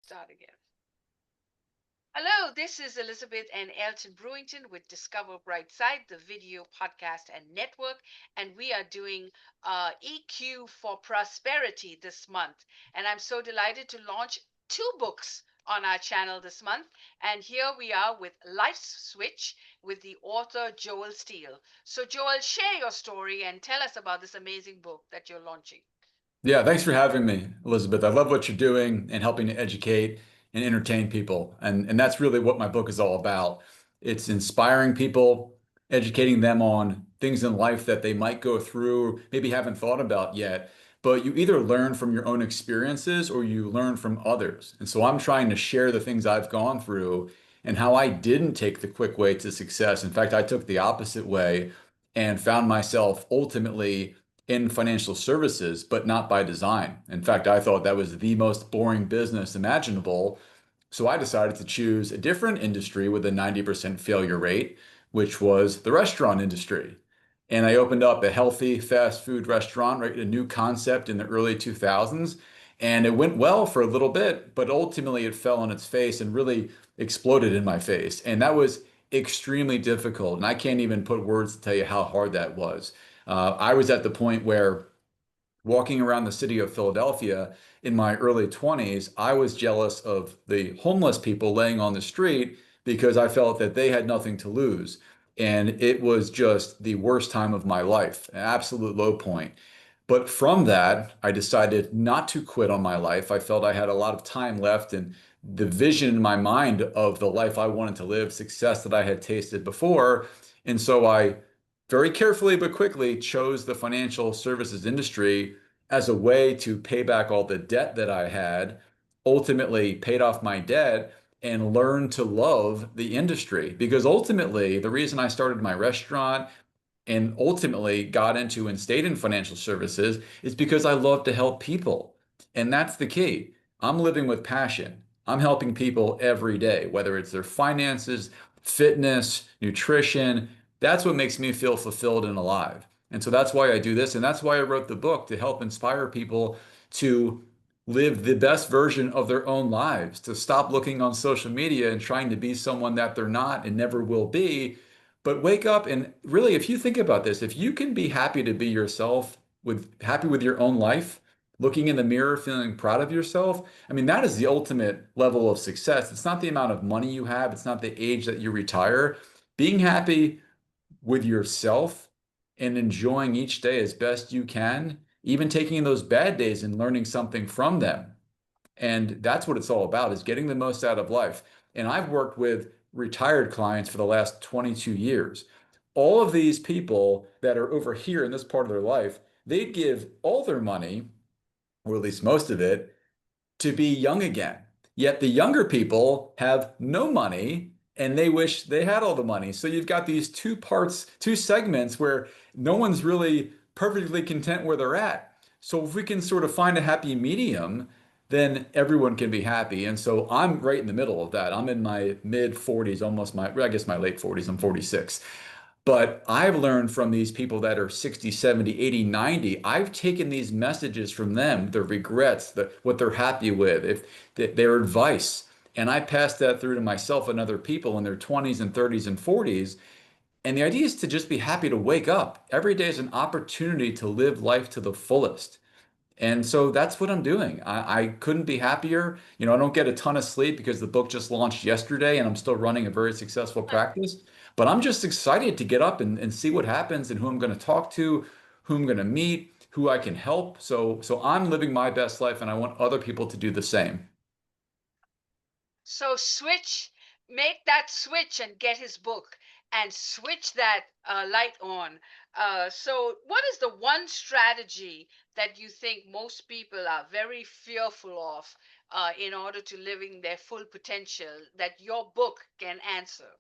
Start again. Hello, this is Elizabeth and Elton Brewington with Discover Brightside, the video podcast and network. And we are doing EQ for Prosperity this month. And I'm so delighted to launch two books on our channel this month. And here we are with Life Switch with the author Joel Steele. So, Joel, share your story and tell us about this amazing book that you're launching. Yeah, thanks for having me, Elizabeth. I love what you're doing and helping to educate and entertain people. And that's really what my book is all about. It's inspiring people, educating them on things in life that they might go through, maybe haven't thought about yet. But you either learn from your own experiences or you learn from others. And so I'm trying to share the things I've gone through and how I didn't take the quick way to success. In fact, I took the opposite way and found myself ultimately in financial services, but not by design. In fact, I thought that was the most boring business imaginable. So I decided to choose a different industry with a 90% failure rate, which was the restaurant industry. And I opened up a healthy fast food restaurant, right, a new concept in the early 2000s. And it went well for a little bit, but ultimately it fell on its face and really exploded in my face. And that was extremely difficult. And I can't even put words to tell you how hard that was. I was at the point where walking around the city of Philadelphia in my early 20s, I was jealous of the homeless people laying on the street because I felt that they had nothing to lose. And it was just the worst time of my life, an absolute low point. But from that, I decided not to quit on my life. I felt I had a lot of time left and the vision in my mind of the life I wanted to live, success that I had tasted before. And so I very carefully but quickly chose the financial services industry as a way to pay back all the debt that I had, ultimately paid off my debt and learned to love the industry. Because ultimately, the reason I started my restaurant and ultimately got into and stayed in financial services is because I love to help people. And that's the key. I'm living with passion. I'm helping people every day, whether it's their finances, fitness, nutrition. That's what makes me feel fulfilled and alive. And so that's why I do this. And that's why I wrote the book to help inspire people to live the best version of their own lives, to stop looking on social media and trying to be someone that they're not and never will be, but wake up and really, if you think about this, if you can be happy to be yourself, with happy with your own life, looking in the mirror, feeling proud of yourself, I mean, that is the ultimate level of success. It's not the amount of money you have, it's not the age that you retire. Being happy with yourself and enjoying each day as best you can, even taking those bad days and learning something from them. And that's what it's all about, is getting the most out of life. And I've worked with retired clients for the last 22 years. All of these people that are over here in this part of their life, they'd give all their money, or at least most of it, to be young again. Yet the younger people have no money and they wish they had all the money. So you've got these two parts, two segments where no one's really perfectly content where they're at. So if we can sort of find a happy medium, then everyone can be happy. And so I'm right in the middle of that. I'm in my mid 40s, almost I guess my late 40s. I'm 46. But I've learned from these people that are 60, 70, 80, 90. I've taken these messages from them, their regrets, what they're happy with, if their advice, and I pass that through to myself and other people in their 20s and 30s and 40s. And the idea is to just be happy to wake up. Every day is an opportunity to live life to the fullest. And so that's what I'm doing. I couldn't be happier. I don't get a ton of sleep because the book just launched yesterday and I'm still running a very successful practice. But I'm just excited to get up and see what happens and who I'm going to talk to, who I'm going to meet, who I can help. So I'm living my best life and I want other people to do the same. So make that switch and get his book and switch that light on. So, what is the one strategy that you think most people are very fearful of in order to living their full potential that your book can answer?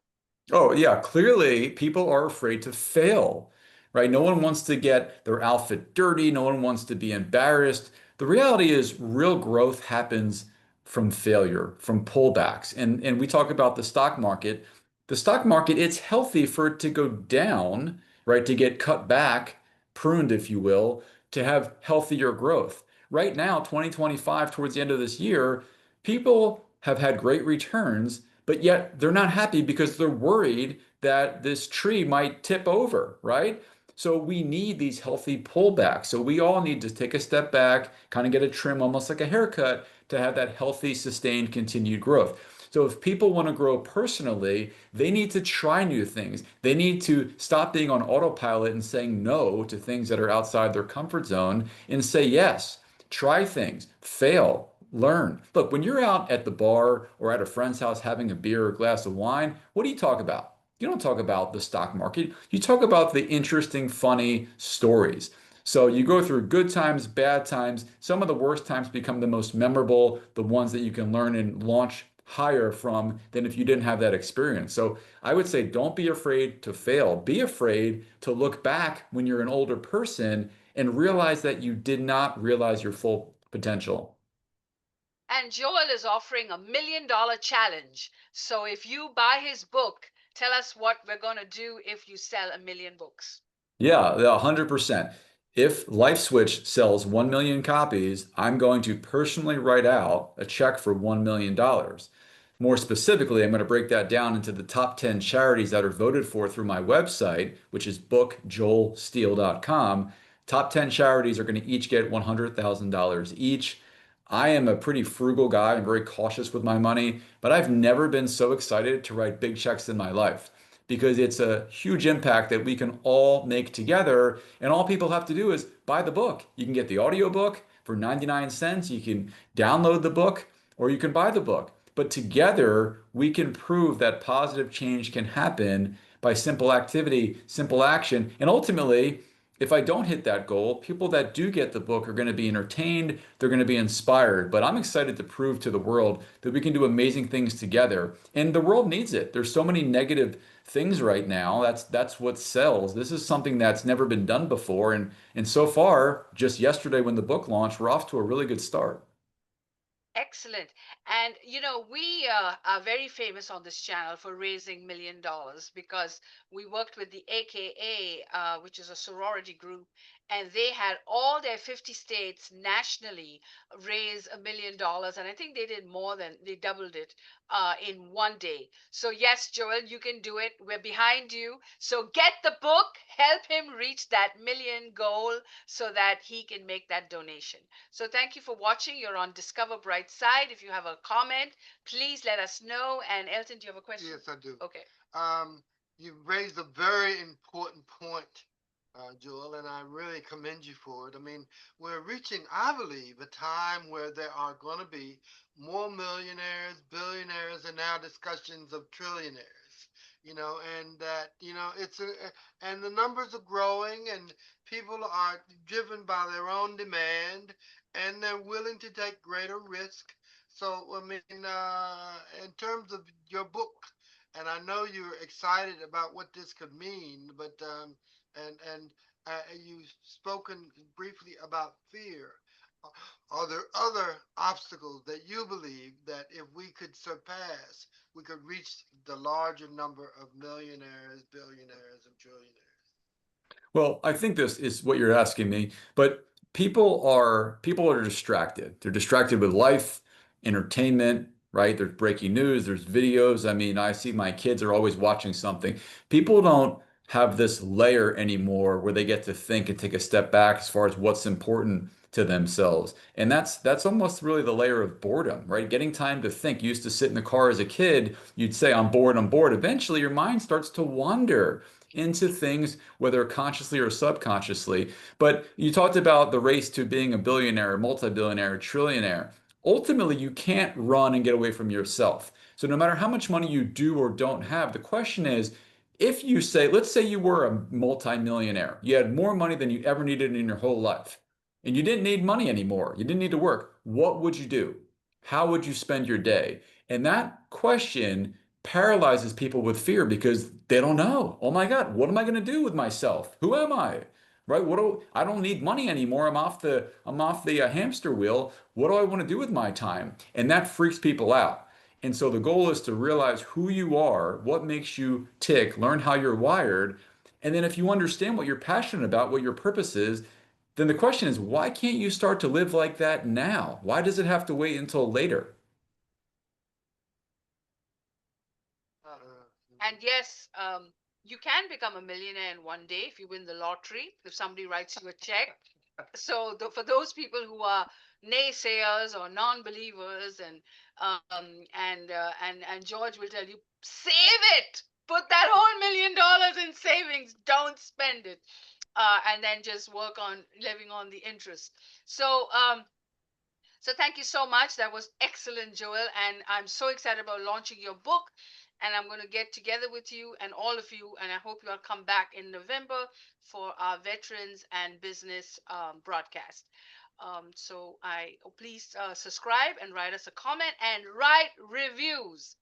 Oh, yeah. Clearly, people are afraid to fail, right? No one wants to get their outfit dirty. No one wants to be embarrassed. The reality is, real growth happens from failure, from pullbacks. And we talk about the stock market. The stock market, it's healthy for it to go down, right? To get cut back, pruned, if you will, to have healthier growth. Right now, 2025, towards the end of this year, People have had great returns, but yet they're not happy because they're worried that this tree might tip over, right? So we need these healthy pullbacks. So we all need to take a step back, kind of get a trim, almost like a haircut, to have that healthy, sustained, continued growth. So if people want to grow personally, they need to try new things. They need to stop being on autopilot and saying no to things that are outside their comfort zone and say yes. Try things, fail, learn. Look, when you're out at the bar or at a friend's house having a beer or a glass of wine, what do you talk about? You don't talk about the stock market. You talk about the interesting, funny stories. So you go through good times, bad times. Some of the worst times become the most memorable, the ones that you can learn and launch higher from than if you didn't have that experience. So I would say don't be afraid to fail. Be afraid to look back when you're an older person and realize that you did not realize your full potential. And Joel is offering $1 million challenge. So if you buy his book, tell us what we're going to do if you sell 1 million books. Yeah, 100%. If LifeSwitch sells 1 million copies, I'm going to personally write out a check for $1 million. More specifically, I'm going to break that down into the top 10 charities that are voted for through my website, which is bookjoelsteele.com. Top 10 charities are going to each get $100,000 each. I am a pretty frugal guy. I'm very cautious with my money, but I've never been so excited to write big checks in my life because it's a huge impact that we can all make together. And all people have to do is buy the book. You can get the audiobook for 99 cents. You can download the book or you can buy the book. But together, we can prove that positive change can happen by simple activity, simple action. And ultimately, if I don't hit that goal, people that do get the book are going to be entertained, they're going to be inspired. But I'm excited to prove to the world that we can do amazing things together. And the world needs it. There's so many negative things right now. That's what sells. This is something that's never been done before. And so far, just yesterday when the book launched, we're off to a really good start. Excellent. And we are very famous on this channel for raising $1 million because we worked with the AKA, which is a sorority group, and they had all their 50 states nationally raise $1 million. And I think they did more than they doubled it in one day. So, yes, Joel, you can do it. We're behind you. So, get the book, help him reach that million goal so that he can make that donation. So thank you for watching. You're on Discover Brightside. If you have a comment, please let us know. And Elton, do you have a question? Yes, I do. Okay. Um, you raised a very important point, Joel, and I really commend you for it. I mean, we're reaching, I believe, a time where there are going to be more millionaires, billionaires, and now discussions of trillionaires. And that and the numbers are growing, and people are driven by their own demand, and they're willing to take greater risk. So, I mean, in terms of your book, and I know you're excited about what this could mean, but and you've spoken briefly about fear. Are there other obstacles that you believe that if we could surpass, we could reach the larger number of millionaires, billionaires, and trillionaires? Well, I think this is what you're asking me, but people are distracted. They're distracted with life, entertainment, right? There's breaking news, there's videos. I mean, I see my kids are always watching something. People don't have this layer anymore where they get to think and take a step back as far as what's important to themselves. And that's almost really the layer of boredom, right? Getting time to think. You used to sit in the car as a kid, you'd say, I'm bored, I'm bored. Eventually your mind starts to wander into things, whether consciously or subconsciously. But you talked about the race to being a billionaire, multi-billionaire, trillionaire. Ultimately, you can't run and get away from yourself. So no matter how much money you do or don't have, the question is, if you say, let's say you were a multi-millionaire, you had more money than you ever needed in your whole life, and you didn't need money anymore, you didn't need to work, what would you do? How would you spend your day? And that question paralyzes people with fear because they don't know. Oh my God, what am I going to do with myself? Who am I? Right? I don't need money anymore. I'm off the hamster wheel. What do I want to do with my time? And that freaks people out. And so the goal is to realize who you are, what makes you tick, learn how you're wired. And then if you understand what you're passionate about, what your purpose is, then the question is, why can't you start to live like that now? Why does it have to wait until later? And yes, you can become a millionaire in one day if you win the lottery, if somebody writes you a check. So for those people who are naysayers or non-believers, and George will tell you, save it, put that whole $1 million in savings, don't spend it, and then just work on living on the interest. So thank you so much. That was excellent, Joel. And I'm so excited about launching your book. And I'm going to get together with you and all of you. And I hope you all come back in November for our veterans and business broadcast. So please subscribe and write us a comment and write reviews.